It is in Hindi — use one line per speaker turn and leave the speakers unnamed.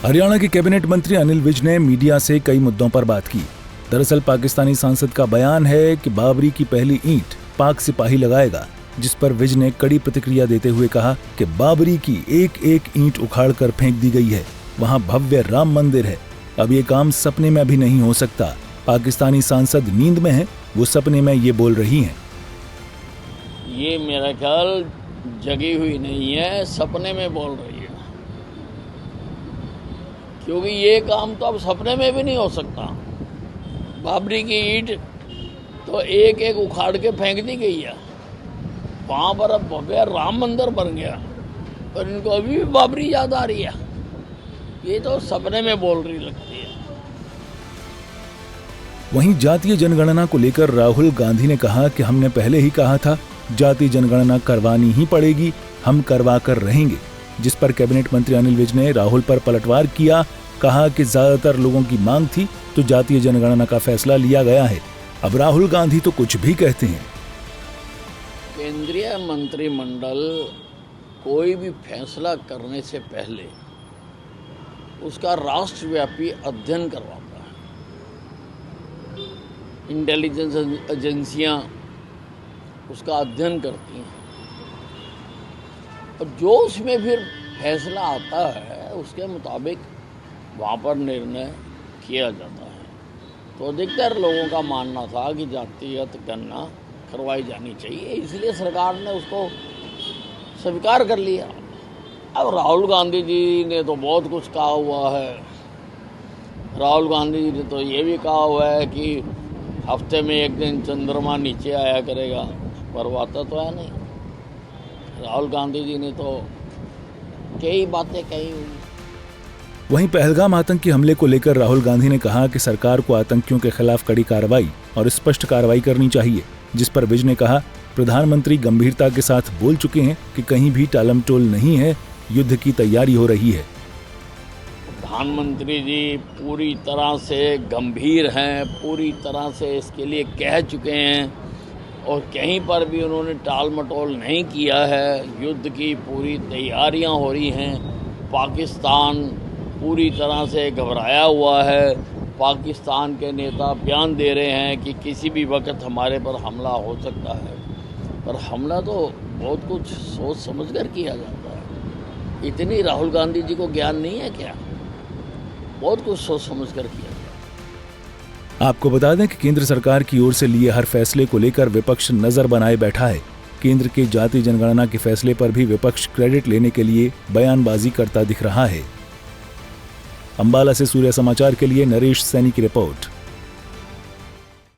हरियाणा के कैबिनेट मंत्री अनिल विज ने मीडिया से कई मुद्दों पर बात की। दरअसल पाकिस्तानी सांसद का बयान है कि बाबरी की पहली ईंट पाक सिपाही लगाएगा, जिस पर विज ने कड़ी प्रतिक्रिया देते हुए कहा कि बाबरी की एक एक ईंट उखाड़कर फेंक दी गई है। वहां भव्य राम मंदिर है। अब ये काम सपने में भी नहीं हो सकता। पाकिस्तानी सांसद नींद में है, वो सपने में ये बोल रही हैं।
ये मेरा ख्याल जगी हुई नहीं है, सपने में बोल रही है, क्योंकि ये काम तो अब सपने में भी नहीं हो सकता। बाबरी की ईंट तो एक एक उखाड़ के फेंक दी गई है। वहाँ पर अब भव्य राम मंदिर बन गया और इनको अभी भी बाबरी याद आ रही है। ये तो सपने में बोल रही लगती है।
वहीं जातीय जनगणना को लेकर राहुल गांधी ने कहा कि हमने पहले ही कहा था, जातीय जनगणना करवानी ही पड़ेगी, हम करवा कर रहेंगे। जिस पर कैबिनेट मंत्री अनिल विज ने राहुल पर पलटवार किया। कहा कि ज्यादातर लोगों की मांग थी तो जातीय जनगणना का फैसला लिया गया है। अब राहुल गांधी तो कुछ भी कहते हैं।
केंद्रीय मंत्रिमंडल कोई भी फैसला करने से पहले उसका राष्ट्रव्यापी अध्ययन करवाता है। इंटेलिजेंस एजेंसियां उसका अध्ययन करती हैं और जो उसमें फिर फैसला आता है उसके मुताबिक वहाँ पर निर्णय किया जाता है। तो अधिकतर लोगों का मानना था कि जातिगत गणना करवाई जानी चाहिए, इसलिए सरकार ने उसको स्वीकार कर लिया। अब राहुल गांधी जी ने तो बहुत कुछ कहा हुआ है। राहुल गांधी जी ने तो ये भी कहा हुआ है कि हफ्ते में एक दिन चंद्रमा नीचे आया करेगा, पर वो आता तो है नहीं। राहुल गांधी जी ने तो कई बातें कही हुई।
वहीं पहलगाम आतंकी हमले को लेकर राहुल गांधी ने कहा कि सरकार को आतंकियों के खिलाफ कड़ी कार्रवाई और स्पष्ट कार्रवाई करनी चाहिए। जिस पर विज ने कहा, प्रधानमंत्री गंभीरता के साथ बोल चुके हैं कि कहीं भी टालमटोल नहीं है, युद्ध की तैयारी हो रही है।
प्रधानमंत्री जी पूरी तरह से गंभीर हैं, पूरी तरह से इसके लिए कह चुके हैं और कहीं पर भी उन्होंने टाल मटोल नहीं किया है। युद्ध की पूरी तैयारियां हो रही हैं। पाकिस्तान पूरी तरह से घबराया हुआ है। पाकिस्तान के नेता बयान दे रहे हैं कि किसी भी वक्त हमारे पर हमला हो सकता है, पर हमला तो बहुत कुछ सोच समझ कर किया जाता है। इतनी राहुल गांधी जी को ज्ञान नहीं है क्या? बहुत कुछ सोच समझ कर किया जाता है।
आपको बता दें कि केंद्र सरकार की ओर से लिए हर फैसले को लेकर विपक्ष नजर बनाए बैठा है। केंद्र के जातीय जनगणना के फैसले पर भी विपक्ष क्रेडिट लेने के लिए बयानबाजी करता दिख रहा है। अंबाला से सूर्य समाचार के लिए नरेश सैनी की रिपोर्ट।